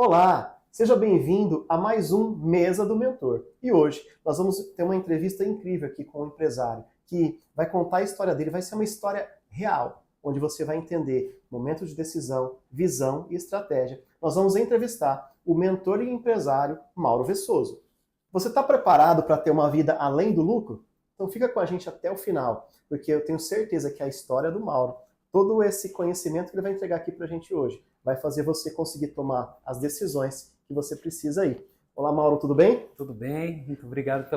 Olá, seja bem-vindo a mais um Mesa do Mentor. E hoje nós vamos ter uma entrevista incrível aqui com um empresário que vai contar a história dele, vai ser uma história real, onde você vai entender momentos de decisão, visão e estratégia. Nós vamos entrevistar o mentor e empresário Mauro Vessoso. Você está preparado para ter uma vida além do lucro? Então fica com a gente até o final, porque eu tenho certeza que a história do Mauro, todo esse conhecimento que ele vai entregar aqui para a gente hoje, vai fazer você conseguir tomar as decisões que você precisa aí. Olá, Mauro, tudo bem? Tudo bem, muito obrigado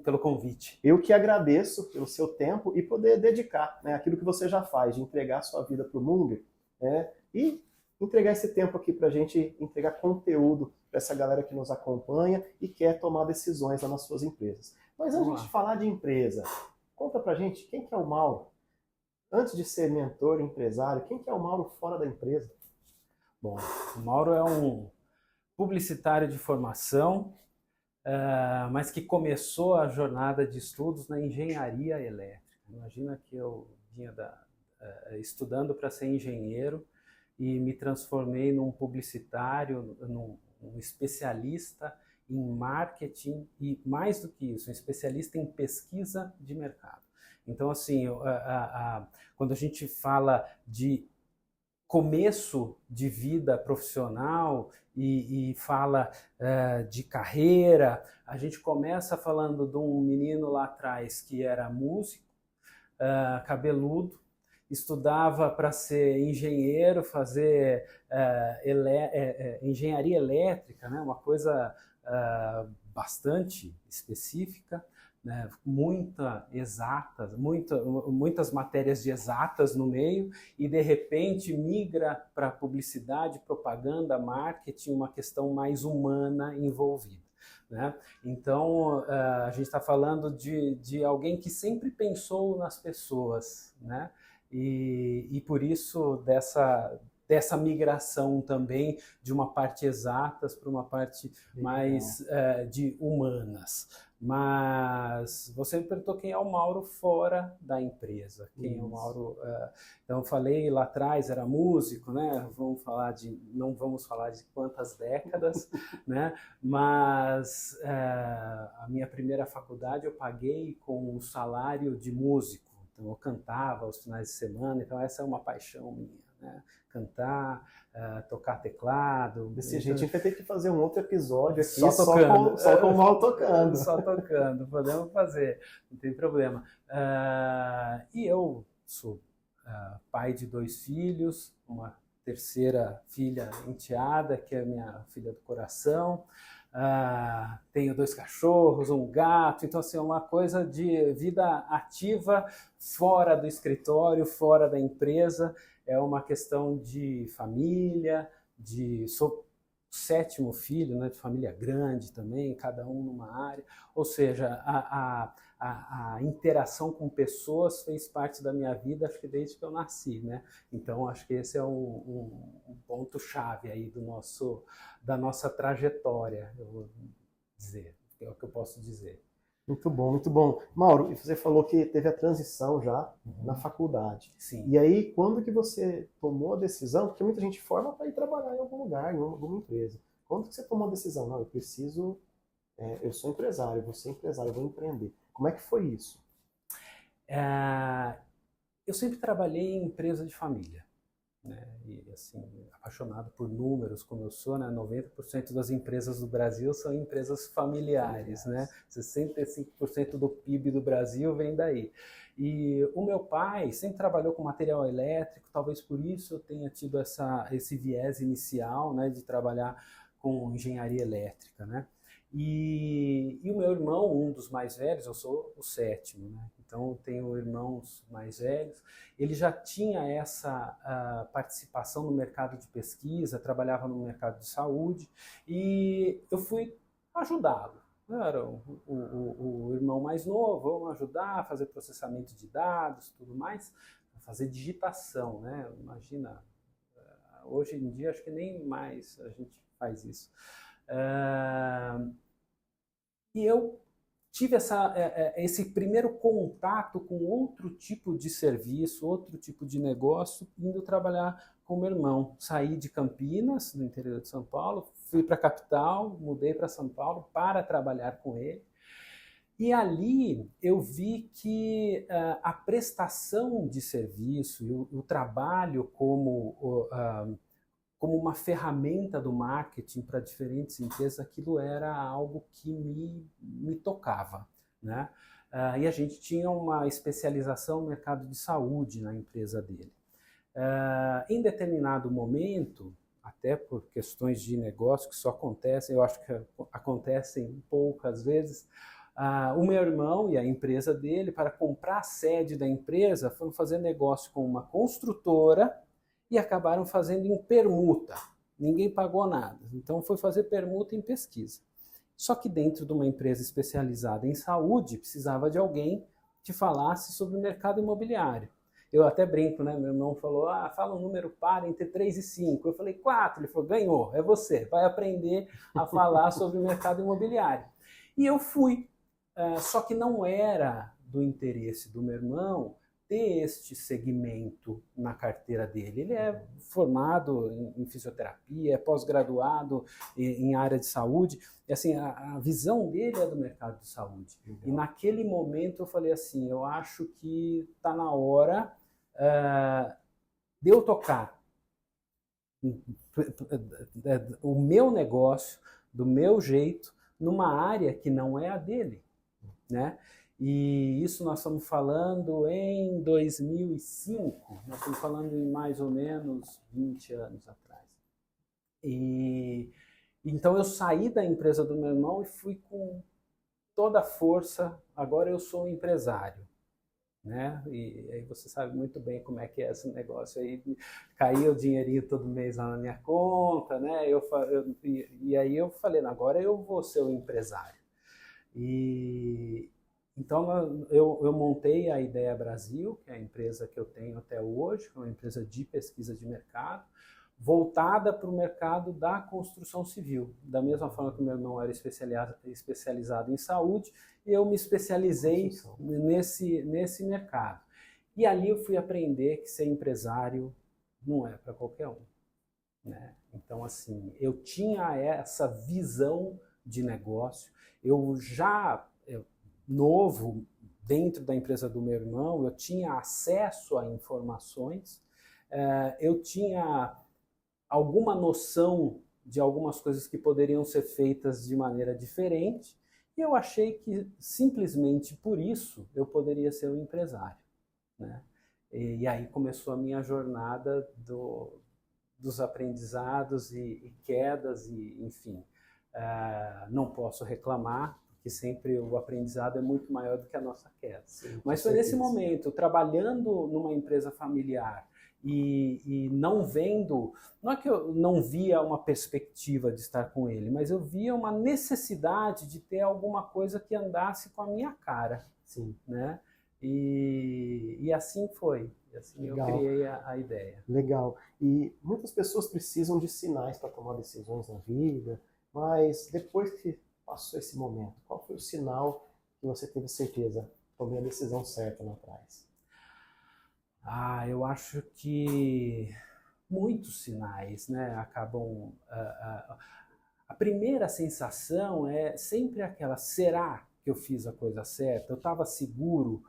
pelo convite. Eu que agradeço pelo seu tempo e poder dedicar, né, aquilo que você já faz, de entregar a sua vida para o mundo, né, e entregar esse tempo aqui para a gente entregar conteúdo para essa galera que nos acompanha e quer tomar decisões lá nas suas empresas. Mas antes de falar de empresa, conta pra gente quem que é o Mauro? Antes de ser mentor, empresário, quem que é o Mauro fora da empresa? Bom, o Mauro é um publicitário de formação, mas que começou a jornada de estudos na engenharia elétrica. Imagina que eu vinha estudando para ser engenheiro e me transformei num publicitário, num especialista em marketing e, mais do que isso, um especialista em pesquisa de mercado. Então, assim, quando a gente fala de começo de vida profissional e fala de carreira, a gente começa falando de um menino lá atrás que era músico, cabeludo, estudava para ser engenheiro, fazer engenharia elétrica, né? Uma coisa bastante específica, né? Muitas matérias de exatas no meio, e de repente migra para publicidade, propaganda, marketing, uma questão mais humana envolvida. Né? Então, a gente está falando de alguém que sempre pensou nas pessoas, né? E por isso dessa migração também de uma parte exatas para uma parte mais de humanas. Mas você me perguntou quem é o Mauro fora da empresa. Quem é o Mauro? Então eu falei lá atrás, era músico, né? Não vamos falar de quantas décadas, né? Mas a minha primeira faculdade eu paguei com o salário de músico. Então eu cantava aos finais de semana, então essa é uma paixão minha, né? Cantar, tocar teclado. Desse jeito a gente vai ter que fazer um outro episódio aqui só com o Mauro tocando. Só tocando, podemos fazer, não tem problema. E eu sou pai de 2 filhos, uma terceira filha enteada, que é minha filha do coração. Tenho 2 cachorros, um gato, então assim, é uma coisa de vida ativa fora do escritório, fora da empresa, é uma questão de família, sou 7º filho, né, de família grande também, cada um numa área, ou seja, a interação com pessoas fez parte da minha vida, acho que desde que eu nasci, né? Então acho que esse é um ponto-chave aí da nossa trajetória, eu vou dizer, é o que eu posso dizer. Muito bom, muito bom. Mauro, você falou que teve a transição já na faculdade. Sim. E aí, quando que você tomou a decisão? Porque muita gente forma para ir trabalhar em algum lugar, em alguma empresa. Quando que você tomou a decisão? Não, eu sou empresário, eu vou ser empresário, eu vou empreender. Como é que foi isso? Eu sempre trabalhei em empresa de família, né? E assim, apaixonado por números como eu sou, né? 90% das empresas do Brasil são empresas familiares, né? 65% do PIB do Brasil vem daí. E o meu pai sempre trabalhou com material elétrico, talvez por isso eu tenha tido esse viés inicial, né, de trabalhar com engenharia elétrica, né? E o meu irmão, um dos mais velhos, eu sou o 7º, né? Então tenho irmãos mais velhos, ele já tinha essa participação no mercado de pesquisa, trabalhava no mercado de saúde, e eu fui ajudá-lo. Era o irmão mais novo, vamos ajudar a fazer processamento de dados, tudo mais, fazer digitação, né? Imagina, hoje em dia acho que nem mais a gente faz isso. E eu tive esse primeiro contato com outro tipo de serviço, outro tipo de negócio, indo trabalhar com meu irmão. Saí de Campinas, no interior de São Paulo, fui para a capital, mudei para São Paulo para trabalhar com ele. E ali eu vi que a prestação de serviço e o trabalho como uma ferramenta do marketing para diferentes empresas, aquilo era algo que me tocava, né? E a gente tinha uma especialização no mercado de saúde na empresa dele. Em determinado momento, até por questões de negócio que só acontecem, eu acho que acontecem poucas vezes, o meu irmão e a empresa dele, para comprar a sede da empresa, foram fazer negócio com uma construtora e acabaram fazendo em permuta. Ninguém pagou nada. Então foi fazer permuta em pesquisa. Só que dentro de uma empresa especializada em saúde, precisava de alguém que falasse sobre o mercado imobiliário. Eu até brinco, né? Meu irmão falou, fala um número par entre 3 e 5. Eu falei, 4. Ele falou, ganhou, é você. Vai aprender a falar sobre o mercado imobiliário. E eu fui. Só que não era do interesse do meu irmão ter este segmento na carteira dele. Ele é formado em fisioterapia, é pós-graduado em área de saúde. E assim, a visão dele é do mercado de saúde. Legal. E naquele momento eu falei assim, eu acho que está na hora de eu tocar o meu negócio, do meu jeito, numa área que não é a dele, né? E isso nós estamos falando em 2005, nós estamos falando em mais ou menos 20 anos atrás. E então eu saí da empresa do meu irmão e fui com toda a força, agora eu sou um empresário, né? E aí você sabe muito bem como é que é esse negócio aí, caía o dinheirinho todo mês lá na minha conta, né? E aí eu falei, agora eu vou ser o empresário. Então eu montei a Ideia Brasil, que é a empresa que eu tenho até hoje, que é uma empresa de pesquisa de mercado, voltada para o mercado da construção civil. Da mesma forma que o meu irmão era especializado em saúde, eu me especializei nesse mercado. E ali eu fui aprender que ser empresário não é para qualquer um, né? Então, assim, eu tinha essa visão de negócio, novo, dentro da empresa do meu irmão, eu tinha acesso a informações, eu tinha alguma noção de algumas coisas que poderiam ser feitas de maneira diferente, e eu achei que simplesmente por isso eu poderia ser um empresário, né? E aí começou a minha jornada dos aprendizados e quedas, e enfim, não posso reclamar, que sempre o aprendizado é muito maior do que a nossa queda. Sim, mas foi nesse momento, trabalhando numa empresa familiar e não vendo, não é que eu não via uma perspectiva de estar com ele, mas eu via uma necessidade de ter alguma coisa que andasse com a minha cara. Sim. Né? E assim foi. E assim legal. Eu criei a ideia. Legal. E muitas pessoas precisam de sinais para tomar decisões na vida, mas depois que passou esse momento, qual foi o sinal que você teve certeza? Tomei a decisão certa lá atrás. Eu acho que muitos sinais, né, acabam... a primeira sensação é sempre aquela, será que eu fiz a coisa certa? Eu estava seguro,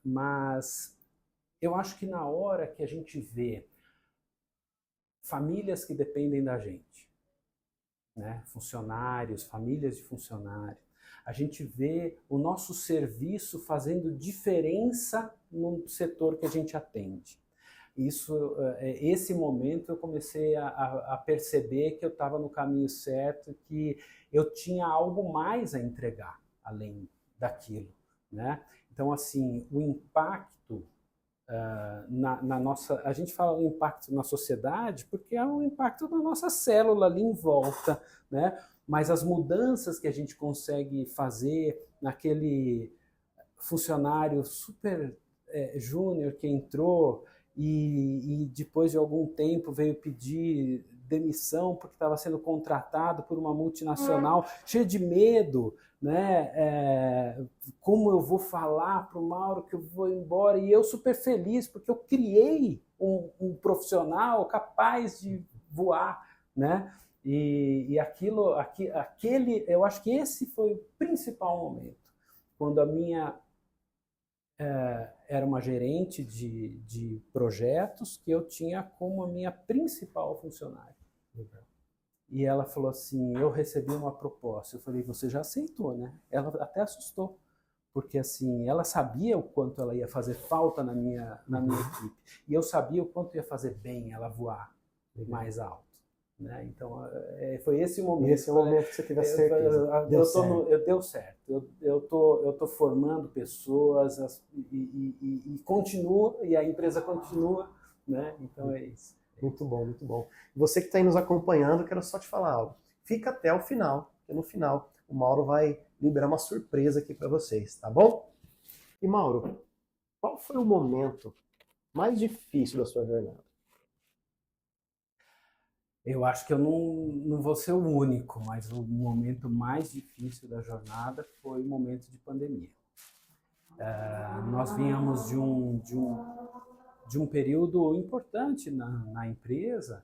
mas eu acho que na hora que a gente vê famílias que dependem da gente, né, funcionários, famílias de funcionários, a gente vê o nosso serviço fazendo diferença no setor que a gente atende. Esse momento eu comecei a perceber que eu estava no caminho certo, que eu tinha algo mais a entregar além daquilo, né? Então, assim, o impacto na nossa... A gente fala o impacto na sociedade porque é um impacto na nossa célula ali em volta, né? Mas as mudanças que a gente consegue fazer naquele funcionário super júnior que entrou e depois de algum tempo veio pedir demissão porque estava sendo contratado por uma multinacional, cheio de medo, né? Como eu vou falar para o Mauro que eu vou embora? E eu super feliz porque eu criei um profissional capaz de voar, né? E aquele, eu acho que esse foi o principal momento, quando a minha era uma gerente de projetos que eu tinha como a minha principal funcionária. E ela falou assim, eu recebi uma proposta. Eu falei, você já aceitou, né? Ela até assustou, porque assim, ela sabia o quanto ela ia fazer falta na minha equipe. E eu sabia o quanto ia fazer bem ela voar mais alto. Né? Então, foi esse o momento. Esse é o momento que você teve a certeza. Deu certo. Eu tô formando pessoas e continua, e a empresa continua. Né? Então, é isso. Muito bom, muito bom. Você que está aí nos acompanhando, quero só te falar algo. Fica até o final, porque no final o Mauro vai liberar uma surpresa aqui para vocês, tá bom? E Mauro, qual foi o momento mais difícil da sua jornada? Eu acho que eu não vou ser o único, mas o momento mais difícil da jornada foi o momento de pandemia. Nós vínhamos de um período importante na empresa,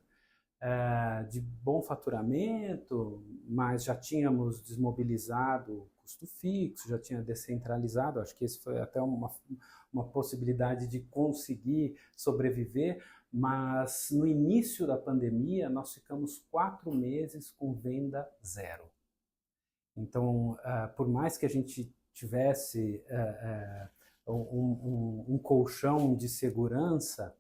de bom faturamento, mas já tínhamos desmobilizado o custo fixo, já tinha descentralizado, acho que esse foi até uma possibilidade de conseguir sobreviver, mas no início da pandemia nós ficamos 4 meses com venda zero. Então, por mais que a gente tivesse um colchão de segurança,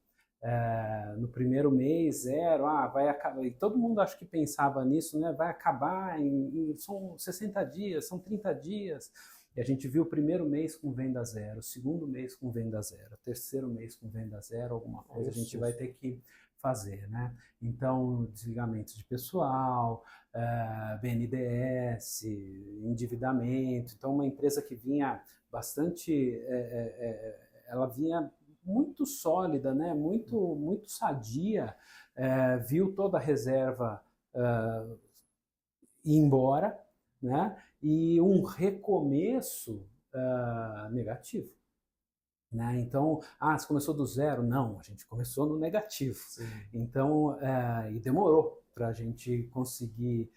no primeiro mês, zero, vai acabar. E todo mundo acho que pensava nisso, né? Vai acabar são 60 dias, são 30 dias. E a gente viu o primeiro mês com venda zero, o segundo mês com venda zero, o terceiro mês com venda zero, alguma coisa a gente vai ter que fazer, né? Então, desligamento de pessoal, BNDES, endividamento. Então, uma empresa que vinha bastante, ela vinha muito sólida, né? Muito sadia, viu toda a reserva ir embora, né? E um recomeço negativo. Né? Então, você começou do zero? Não, a gente começou no negativo. Sim. Então, e demorou para a gente conseguir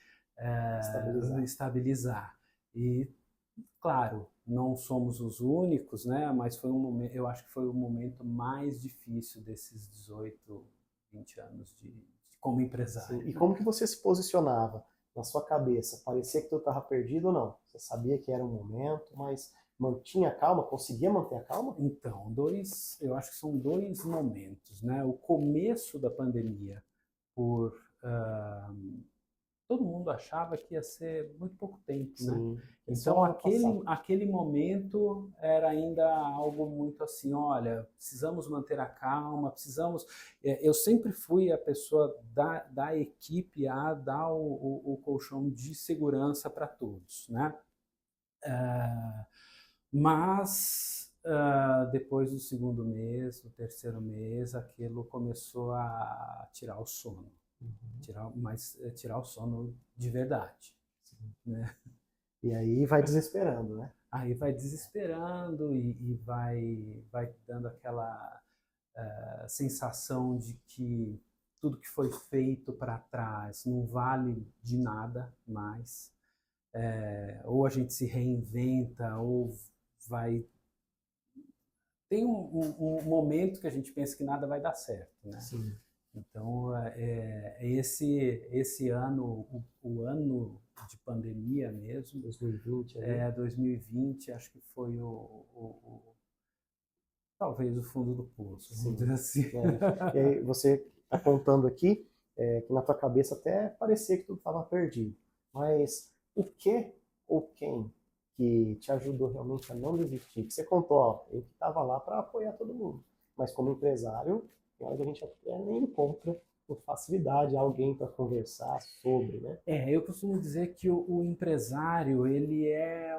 estabilizar. E, claro, não somos os únicos, né? Mas foi eu acho que foi o momento mais difícil desses 18, 20 anos como empresário. Sim. E como que você se posicionava na sua cabeça? Parecia que tudo estava perdido ou não? Você sabia que era um momento, mas mantinha a calma? Conseguia manter a calma? Então, eu acho que são 2 momentos, né? O começo da pandemia, todo mundo achava que ia ser muito pouco tempo, sim, né? Então, aquele momento era ainda algo muito assim, olha, precisamos manter a calma, eu sempre fui a pessoa da equipe a dar o colchão de segurança para todos, né? Mas depois do segundo mês, do terceiro mês, aquilo começou a tirar o sono. Tirar o sono de verdade. Né? E aí vai desesperando, né? Aí vai desesperando e vai dando aquela sensação de que tudo que foi feito para trás não vale de nada mais. Ou a gente se reinventa, ou vai... Tem um momento que a gente pensa que nada vai dar certo, né? Sim. Então, esse ano, o ano de pandemia mesmo, 2020, 2020, acho que foi talvez o fundo do poço, vamos dizer assim. E aí você está contando aqui que na tua cabeça até parecia que tudo estava perdido. Mas o que ou quem que te ajudou realmente a não desistir? Que você contou, ó, ele estava lá para apoiar todo mundo. Mas como empresário, tem hora que a gente até nem encontra com facilidade alguém para conversar sobre, né? Eu costumo dizer que o empresário, ele é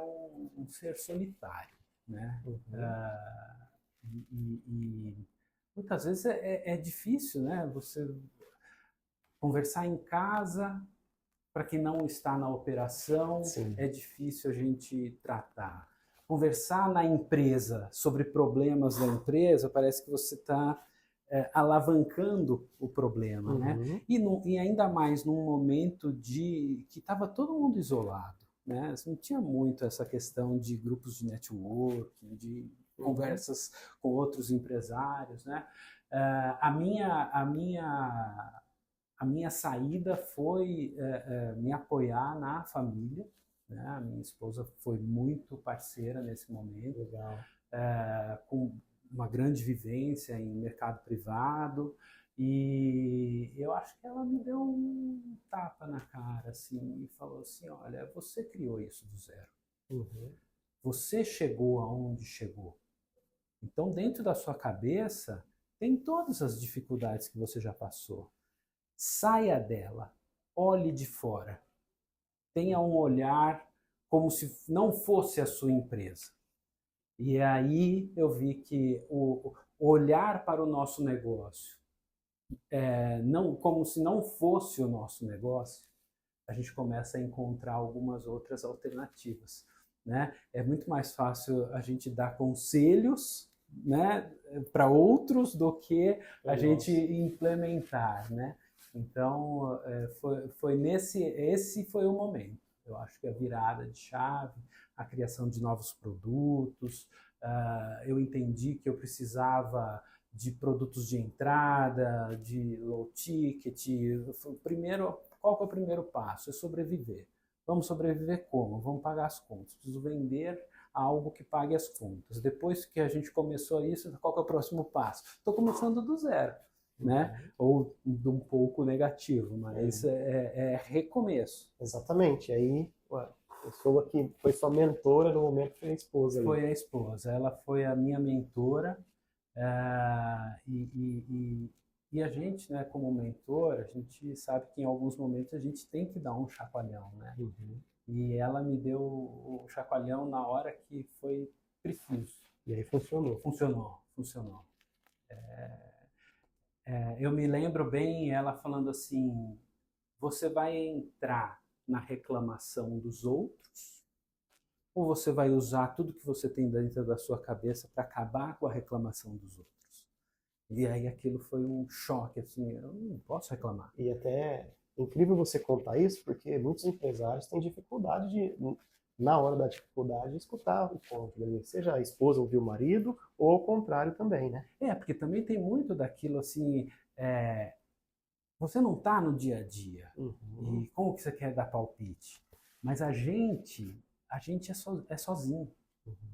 um ser solitário, né? E muitas vezes é difícil, né? Conversar em casa, para quem não está na operação, Sim. é difícil a gente tratar. Conversar na empresa sobre problemas da empresa, parece que você está alavancando o problema, né? E ainda mais num momento que estava todo mundo isolado, né? Não tinha muito essa questão de grupos de networking, de conversas com outros empresários, né? A minha saída foi me apoiar na família, né? A minha esposa foi muito parceira nesse momento. Legal. Com uma grande vivência em mercado privado, e eu acho que ela me deu um tapa na cara, assim, e falou assim, olha, você criou isso do zero. Você chegou aonde chegou. Então, dentro da sua cabeça, tem todas as dificuldades que você já passou. Saia dela, olhe de fora. Tenha um olhar como se não fosse a sua empresa. E aí eu vi que o olhar para o nosso negócio, não, como se não fosse o nosso negócio, a gente começa a encontrar algumas outras alternativas, né? É muito mais fácil a gente dar conselhos, né, para outros do que a gente implementar, né? Então, esse foi o momento. Eu acho que a virada de chave, a criação de novos produtos, eu entendi que eu precisava de produtos de entrada, de low ticket. Qual que é o primeiro passo? É sobreviver. Vamos sobreviver como? Vamos pagar as contas. Preciso vender algo que pague as contas. Depois que a gente começou isso, qual que é o próximo passo? Estou começando do zero, né? Ou de um pouco negativo, mas é recomeço. Exatamente. Aí a pessoa que foi sua mentora no momento foi a esposa. Foi a esposa. Ela foi a minha mentora. E a gente, né, como mentor, a gente sabe que em alguns momentos a gente tem que dar um chacoalhão, né? E ela me deu o chacoalhão na hora que foi preciso. E aí funcionou. Funcionou. Eu me lembro bem ela falando assim, você vai entrar na reclamação dos outros ou você vai usar tudo que você tem dentro da sua cabeça para acabar com a reclamação dos outros? E aí aquilo foi um choque, assim, eu não posso reclamar. E até é incrível você contar isso, porque muitos empresários têm dificuldade de, na hora da dificuldade, escutar o cônjuge, seja a esposa ouvir o marido, ou ao contrário também, né? Porque também tem muito daquilo, assim, você não está no dia a dia, e como que você quer dar palpite? Mas a gente é sozinho,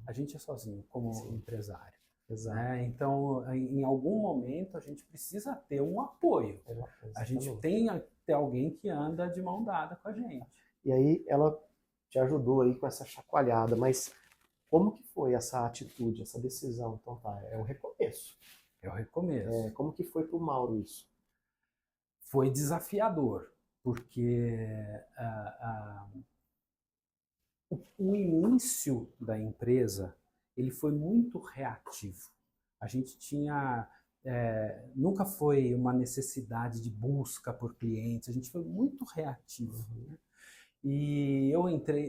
a gente é sozinho como empresário. Né? Então, em algum momento, a gente precisa ter um apoio. A gente tem que ter alguém que anda de mão dada com a gente. E aí ela te ajudou aí com essa chacoalhada, mas como que foi essa atitude, essa decisão? Então tá, é o recomeço. É o recomeço. Como que foi para o Mauro isso? Foi desafiador, porque o início da empresa ele foi muito reativo. A gente tinha nunca foi uma necessidade de busca por clientes, a gente foi muito reativo. Né? E eu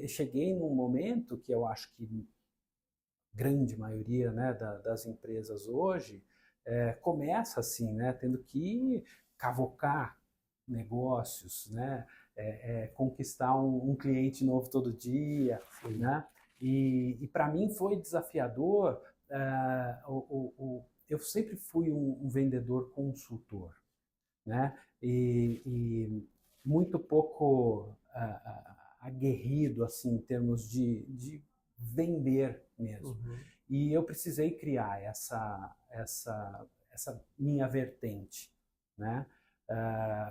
cheguei num momento que eu acho que grande maioria, né, das empresas hoje começa assim, né, tendo que cavocar negócios, né, conquistar um cliente novo todo dia, né? E para mim foi desafiador. Eu sempre fui um vendedor consultor, né? E muito pouco aguerrido assim em termos de vender mesmo. E eu precisei criar essa minha vertente, né?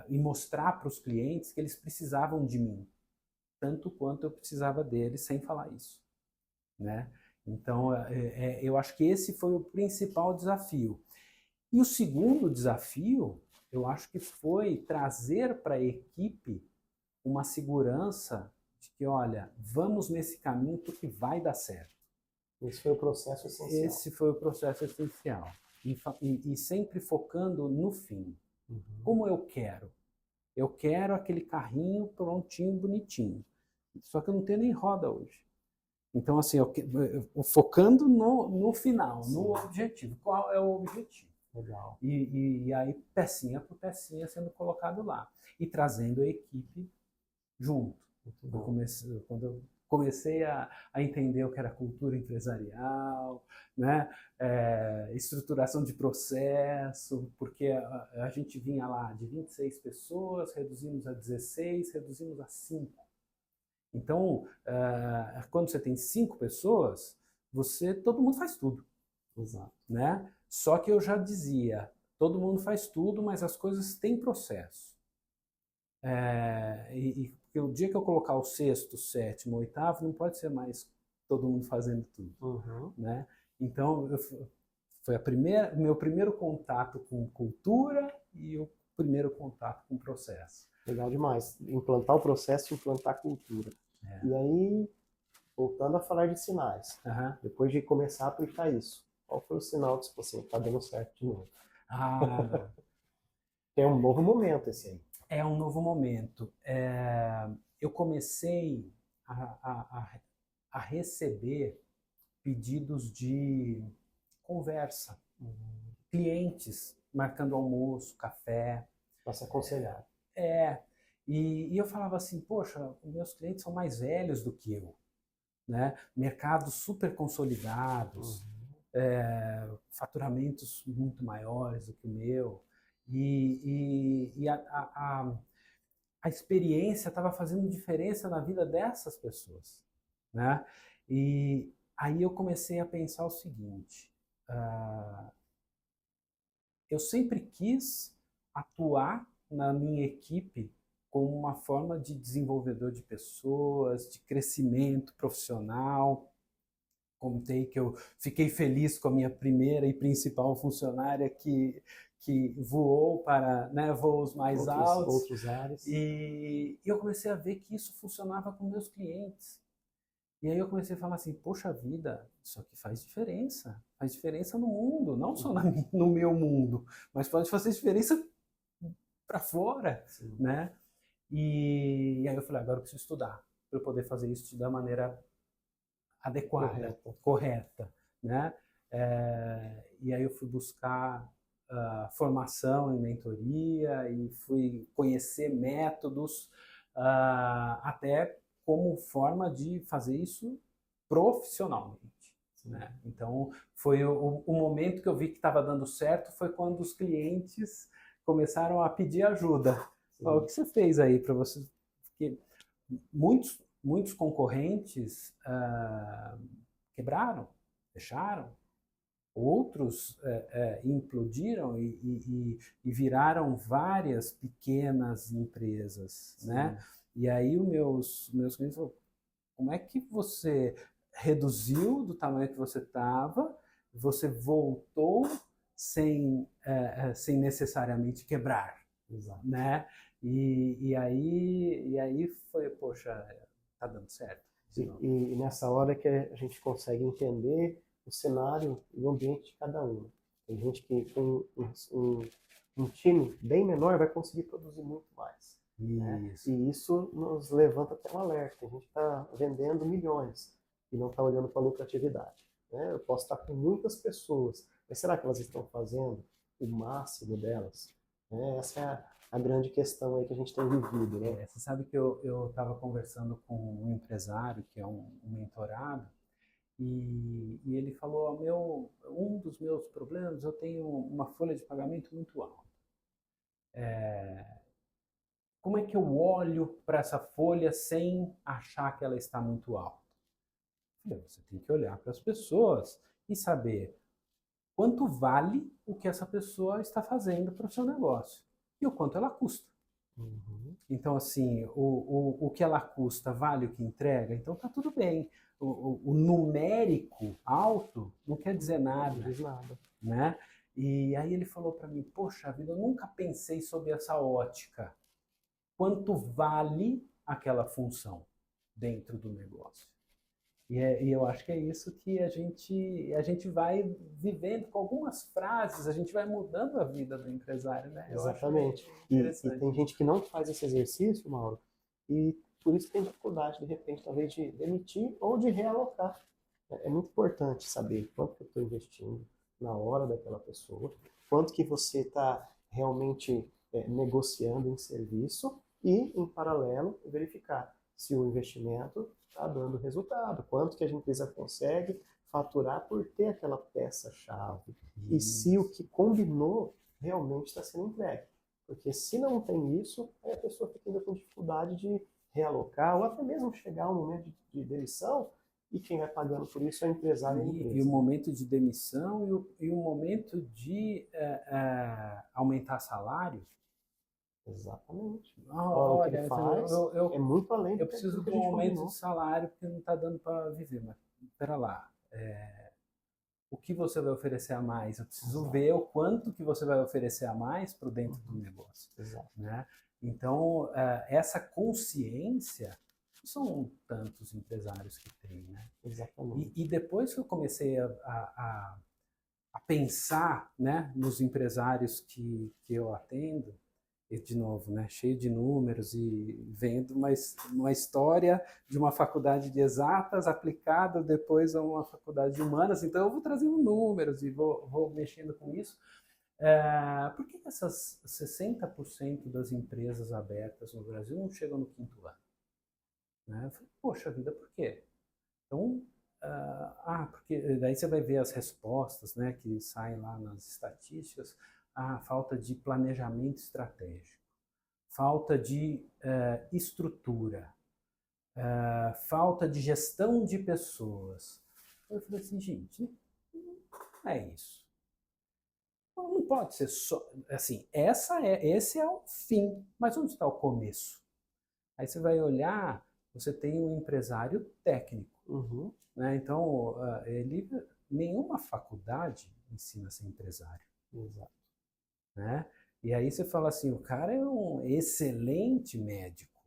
E mostrar para os clientes que eles precisavam de mim, tanto quanto eu precisava deles, sem falar isso, né? Então, eu acho que esse foi o principal desafio. E o segundo desafio, eu acho que foi trazer para a equipe uma segurança de que, olha, vamos nesse caminho porque vai dar certo. Esse foi o processo essencial. Esse foi o processo essencial. E sempre focando no fim. Como eu quero? Eu quero aquele carrinho prontinho, bonitinho. Só que eu não tenho nem roda hoje. Então, assim, focando no final, Sim. no objetivo. Qual é o objetivo? Legal. E aí, pecinha por pecinha sendo colocado lá. E trazendo a equipe junto. Quando eu comecei a entender o que era cultura empresarial, né? Estruturação de processo, porque a gente vinha lá de 26 pessoas, reduzimos a 16, reduzimos a 5. Então, quando você tem 5 pessoas, todo mundo faz tudo. Exato. Né? Só que eu já dizia, todo mundo faz tudo, mas as coisas têm processo. Porque o dia que eu colocar o sexto, sétimo, oitavo, não pode ser mais todo mundo fazendo tudo. Uhum. Né? Então, foi meu primeiro contato com cultura e o primeiro contato com processo. Legal demais. Implantar o processo e implantar a cultura. E aí, voltando a falar de sinais, depois de começar a aplicar isso, qual foi o sinal que você está dando certo de novo? É um novo momento esse aí. É um novo momento. Eu comecei a receber pedidos de conversa. Clientes marcando almoço, café. Para se aconselhar. E eu falava assim, poxa, os meus clientes são mais velhos do que eu. Né? Mercados super consolidados, faturamentos muito maiores do que o meu. E a experiência estava fazendo diferença na vida dessas pessoas. Né? E aí eu comecei a pensar o seguinte, eu sempre quis atuar na minha equipe como uma forma de desenvolvedor de pessoas, de crescimento profissional. Contei que eu fiquei feliz com a minha primeira e principal funcionária que voou para, né, voos mais altos. Outros ares. E eu comecei a ver que isso funcionava com meus clientes. E aí eu comecei a falar assim, poxa vida, isso aqui faz diferença no mundo, não só no meu mundo, mas pode fazer diferença para fora, Sim. né? E aí eu falei, agora eu preciso estudar para eu poder fazer isso da maneira adequada, correta, né? E aí eu fui buscar formação em mentoria e fui conhecer métodos até como forma de fazer isso profissionalmente. Né? Então, foi o momento que eu vi que estava dando certo foi quando os clientes começaram a pedir ajuda. O que você fez aí para você? Porque muitos concorrentes quebraram, fecharam. Outros implodiram e viraram várias pequenas empresas, né? E aí os meus clientes falaram, como é que você reduziu do tamanho que você estava, você voltou sem necessariamente quebrar, né? E aí foi, poxa, tá dando certo. E nessa hora que a gente consegue entender o cenário e o ambiente de cada um. Tem gente que com um time bem menor vai conseguir produzir muito mais. Né? E isso nos levanta até um alerta. A gente está vendendo milhões e não está olhando para a lucratividade. Né? Eu posso estar com muitas pessoas, mas será que elas estão fazendo o máximo delas? Né? Essa é a grande questão aí que a gente tem vivido. Né? Você sabe que eu estava conversando com um empresário que é um mentorado e ele falou, um dos meus problemas, eu tenho uma folha de pagamento muito alta. Como é que eu olho para essa folha sem achar que ela está muito alta? Você tem que olhar para as pessoas e saber quanto vale o que essa pessoa está fazendo para o seu negócio e o quanto ela custa. Então, assim, o que ela custa vale o que entrega? Então tá tudo bem. O numérico alto não quer dizer nada. Não diz nada. Né? E aí ele falou para mim, poxa vida, eu nunca pensei sobre essa ótica. Quanto vale aquela função dentro do negócio? E eu acho que é isso que a gente vai vivendo com algumas frases, a gente vai mudando a vida do empresário, né? Eu acho que é Exatamente. E interessante. tem gente que não faz esse exercício, Mauro, e por isso tem dificuldade, de repente, talvez de demitir ou de realocar. É muito importante saber quanto que eu estou investindo na hora daquela pessoa, quanto que você está realmente negociando em serviço e, em paralelo, verificar se o investimento está dando resultado, quanto que a empresa consegue faturar por ter aquela peça-chave e se o Isso. que combinou realmente está sendo entregue. Porque se não tem isso, aí a pessoa fica ainda com dificuldade de realocar ou até mesmo chegar ao momento de demissão e quem vai pagando por isso é o empresário e a E o empresa. momento de demissão e o momento de aumentar salário. Exatamente. Ora, o que ele Olha, faz é muito além eu daquilo preciso que de a um gente aumento de combinou. salário porque não está dando para viver. Mas espera lá, o que você vai oferecer a mais? Eu preciso Exato. ver o quanto que você vai oferecer a mais para dentro do Uhum. negócio, Exato. né? Então, essa consciência não são tantos empresários que têm, né? E Exatamente. depois que eu comecei a pensar, né, nos empresários que eu atendo, e de novo, né, cheio de números e vendo uma história de uma faculdade de exatas aplicada depois a uma faculdade de humanas, então eu vou trazendo números e vou mexendo com isso. Por que essas 60% das empresas abertas no Brasil não chegam no quinto ano? Né? Eu falei, poxa vida, por quê? Então, porque daí você vai ver as respostas, né, que saem lá nas estatísticas, falta de planejamento estratégico, falta de estrutura, falta de gestão de pessoas. Eu falei assim, gente, não é isso. Não pode ser só assim. Esse é o fim, mas onde está o começo? Aí você vai olhar, você tem um empresário técnico, Uhum. né? Então nenhuma faculdade ensina a ser empresário, Exato. né? E aí você fala assim, o cara é um excelente médico,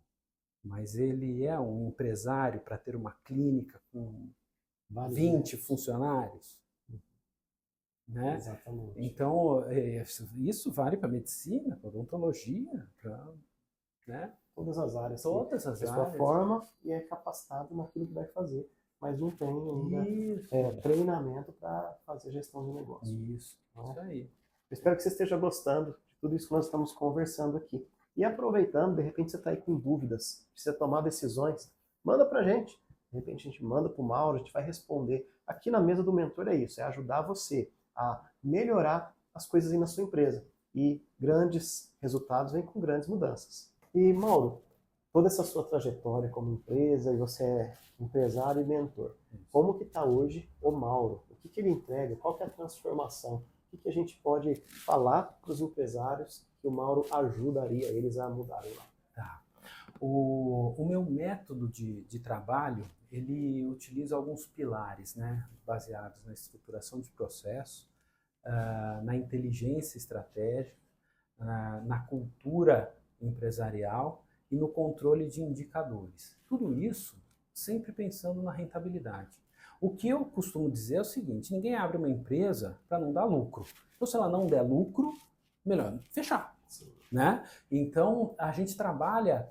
mas ele é um empresário para ter uma clínica com Vários 20 médicos. funcionários, né? Exatamente. Então, isso vale para medicina, para odontologia, para, né? Todas as áreas que Todas a as pessoa áreas. forma e é capacitado naquilo que vai fazer, mas não tem ainda Isso, treinamento para fazer gestão de negócio. isso aí. Eu espero que você esteja gostando de tudo isso que nós estamos conversando aqui. E aproveitando, de repente você está aí com dúvidas, precisa tomar decisões, manda para a gente. De repente a gente manda para o Mauro, a gente vai responder. Aqui na mesa do mentor é isso, é ajudar você a melhorar as coisas aí na sua empresa. E grandes resultados vêm com grandes mudanças. E Mauro, toda essa sua trajetória como empresa, e você é empresário e mentor, como que está hoje o Mauro? O que ele entrega? Qual que é a transformação? O que a gente pode falar para os empresários que o Mauro ajudaria eles a mudarem lá? Tá. O meu método de trabalho, ele utiliza alguns pilares, né, baseados na estruturação de processo, na inteligência estratégica, na cultura empresarial e no controle de indicadores. Tudo isso sempre pensando na rentabilidade. O que eu costumo dizer é o seguinte: ninguém abre uma empresa para não dar lucro. Então, se ela não der lucro, melhor fechar. Né? Então, a gente trabalha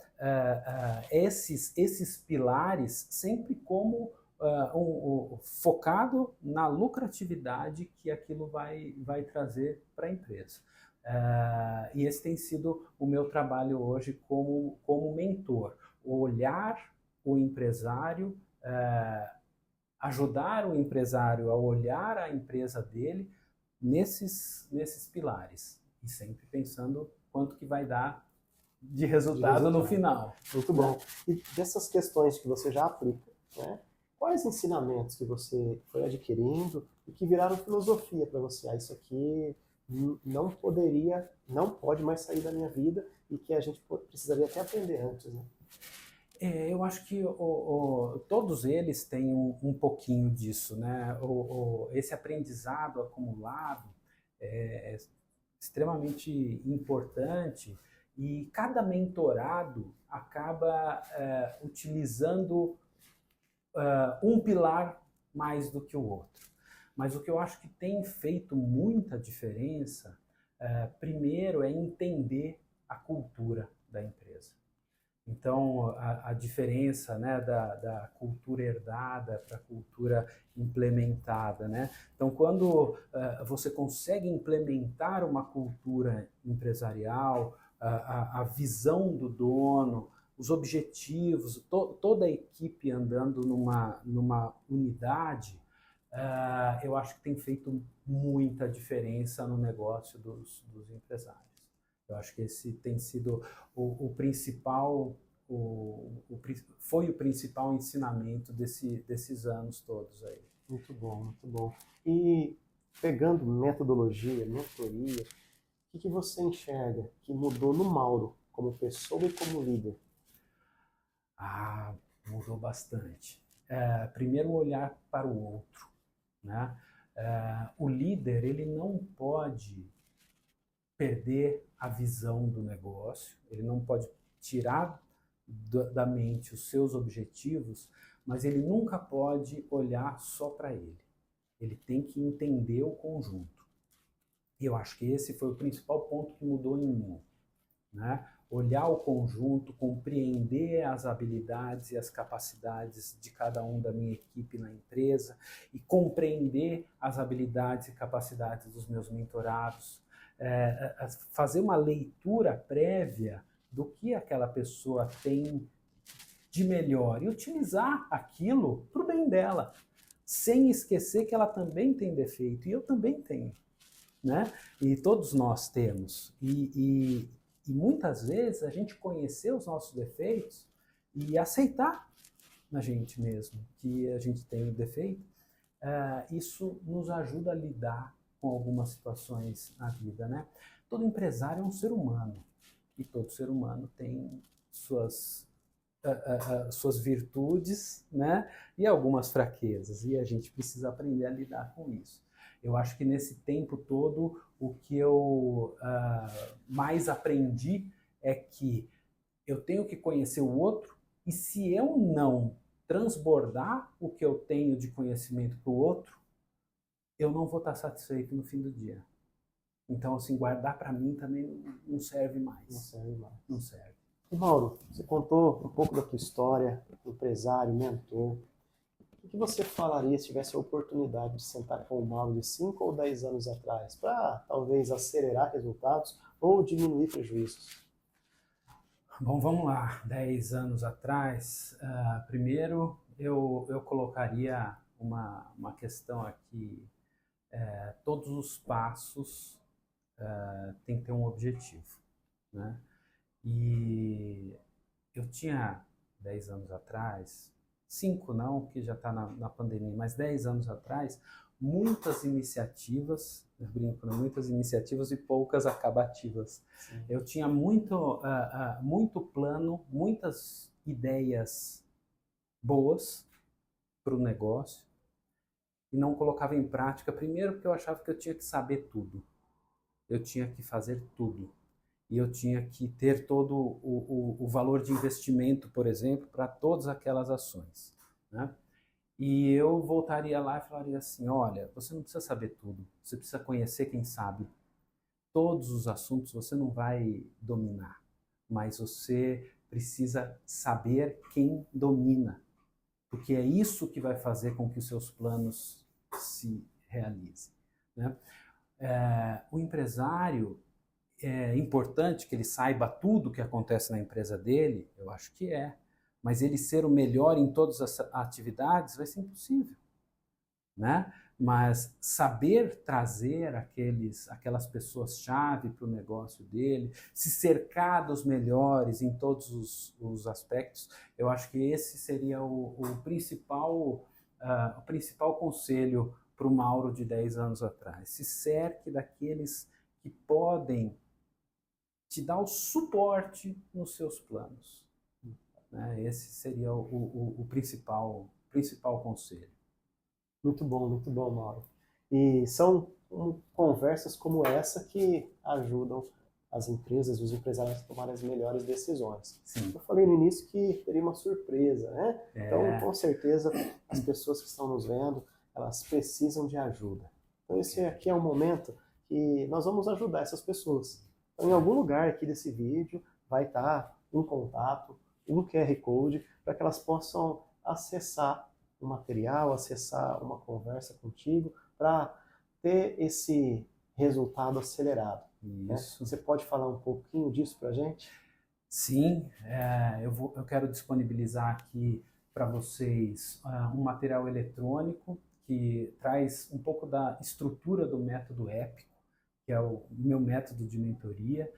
esses pilares sempre como focado na lucratividade que aquilo vai trazer para a empresa. E esse tem sido o meu trabalho hoje como mentor, olhar o empresário, ajudar o empresário a olhar a empresa dele nesses pilares e sempre pensando quanto que vai dar de resultado no final. Muito bom. E dessas questões que você já aplica, né? Quais ensinamentos que você foi adquirindo e que viraram filosofia para você? Isso aqui não poderia, não pode mais sair da minha vida e que a gente precisaria até aprender antes, né? Eu acho que todos eles têm um pouquinho disso, né? Esse aprendizado acumulado é extremamente importante e cada mentorado acaba utilizando um pilar mais do que o outro. Mas o que eu acho que tem feito muita diferença, primeiro, é entender a cultura da empresa. Então, a diferença, né, da cultura herdada para a cultura implementada, né? Então, quando você consegue implementar uma cultura empresarial, a visão do dono, os objetivos, toda a equipe andando numa unidade, eu acho que tem feito muita diferença no negócio dos empresários. Eu acho que esse tem sido o principal, foi o principal ensinamento desses anos todos aí. Muito bom, muito bom. E pegando metodologia, mentoria, o que você enxerga que mudou no Mauro, como pessoa e como líder? Mudou bastante. Primeiro, olhar para o outro, né? O líder, ele não pode perder a visão do negócio, ele não pode tirar da mente os seus objetivos, mas ele nunca pode olhar só para ele. Ele tem que entender o conjunto. E eu acho que esse foi o principal ponto que mudou em mim, né? Olhar o conjunto, compreender as habilidades e as capacidades de cada um da minha equipe na empresa e compreender as habilidades e capacidades dos meus mentorados, fazer uma leitura prévia do que aquela pessoa tem de melhor e utilizar aquilo para o bem dela, sem esquecer que ela também tem defeito e eu também tenho, né? E todos nós temos. E muitas vezes a gente conhecer os nossos defeitos e aceitar na gente mesmo que a gente tem um defeito, isso nos ajuda a lidar com algumas situações na vida, né? Todo empresário é um ser humano e todo ser humano tem suas virtudes, né? E algumas fraquezas, e a gente precisa aprender a lidar com isso. Eu acho que nesse tempo todo, o que eu mais aprendi é que eu tenho que conhecer o outro, e se eu não transbordar o que eu tenho de conhecimento para o outro, eu não vou estar satisfeito no fim do dia. Então, assim, guardar para mim também não serve mais. Não serve mais. Não serve. E Mauro, você contou um pouco da tua história, empresário, mentor. O que você falaria se tivesse a oportunidade de sentar com o Mauro de 5 ou 10 anos atrás, para talvez acelerar resultados ou diminuir prejuízos? Bom, vamos lá. 10 anos atrás, primeiro eu colocaria uma questão aqui. Todos os passos têm que ter um objetivo, né? E eu tinha 10 anos atrás, 5 não, que já está na pandemia, mas 10 anos atrás, muitas iniciativas, eu brinco, né? Muitas iniciativas e poucas acabativas. Sim. Eu tinha muito plano, muitas ideias boas para o negócio e não colocava em prática, primeiro porque eu achava que eu tinha que saber tudo, eu tinha que fazer tudo. E eu tinha que ter todo o valor de investimento, por exemplo, para todas aquelas ações, né? E eu voltaria lá e falaria assim, olha, você não precisa saber tudo, você precisa conhecer quem sabe. Todos os assuntos você não vai dominar, mas você precisa saber quem domina, porque é isso que vai fazer com que os seus planos se realizem, né? O empresário, é importante que ele saiba tudo o que acontece na empresa dele? Eu acho que é. Mas ele ser o melhor em todas as atividades vai ser impossível, né? Mas saber trazer aquelas pessoas-chave para o negócio dele, se cercar dos melhores em todos os aspectos, eu acho que esse seria o principal conselho para o Mauro de 10 anos atrás. Se cerque daqueles que podem te dar o suporte nos seus planos, né? Esse seria o principal conselho. Muito bom, Mauro. E são conversas como essa que ajudam as empresas e os empresários tomarem as melhores decisões. Sim. Eu falei no início que teria uma surpresa, né? Então, com certeza, as pessoas que estão nos vendo, elas precisam de ajuda. Então, esse aqui é um momento que nós vamos ajudar essas pessoas. Então, em algum lugar aqui desse vídeo vai estar um contato, um QR Code, para que elas possam acessar o material, acessar uma conversa contigo, para ter esse resultado acelerado. Isso. Você pode falar um pouquinho disso para a gente? Sim, eu quero disponibilizar aqui para vocês um material eletrônico que traz um pouco da estrutura do método épico, que é o meu método de mentoria.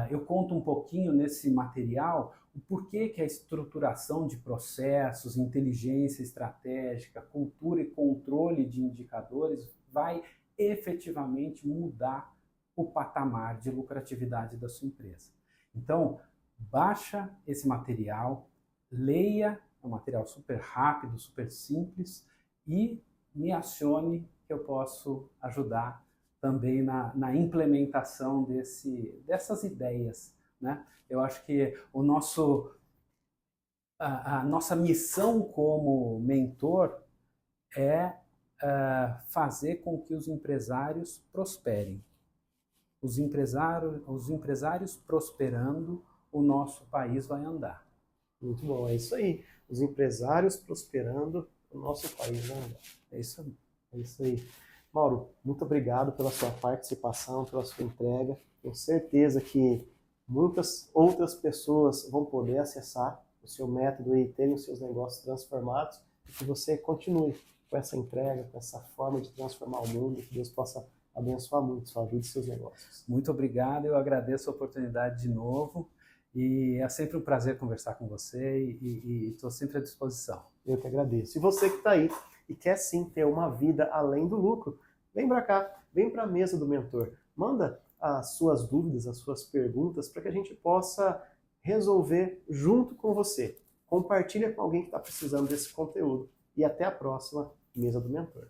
Eu conto um pouquinho nesse material o porquê que a estruturação de processos, inteligência estratégica, cultura e controle de indicadores vai efetivamente mudar o patamar de lucratividade da sua empresa. Então, baixa esse material, leia, é um material super rápido, super simples, e me acione que eu posso ajudar também na implementação dessas ideias, né? Eu acho que a nossa missão como mentor é fazer com que os empresários prosperem. Os empresários prosperando, o nosso país vai andar. Muito bom, é isso aí. Os empresários prosperando, o nosso país vai andar. É isso aí. É isso aí. Mauro, muito obrigado pela sua participação, pela sua entrega. Tenho certeza que muitas outras pessoas vão poder acessar o seu método e terem os seus negócios transformados, e que você continue com essa entrega, com essa forma de transformar o mundo, que Deus possa abençoar muito sua vida e seus negócios. Muito obrigado, eu agradeço a oportunidade de novo, e é sempre um prazer conversar com você e estou sempre à disposição. Eu que agradeço. E você que está aí e quer sim ter uma vida além do lucro, vem para cá, vem para a mesa do mentor. Manda as suas dúvidas, as suas perguntas, para que a gente possa resolver junto com você. Compartilha com alguém que está precisando desse conteúdo. E até a próxima Mesa do Mentor.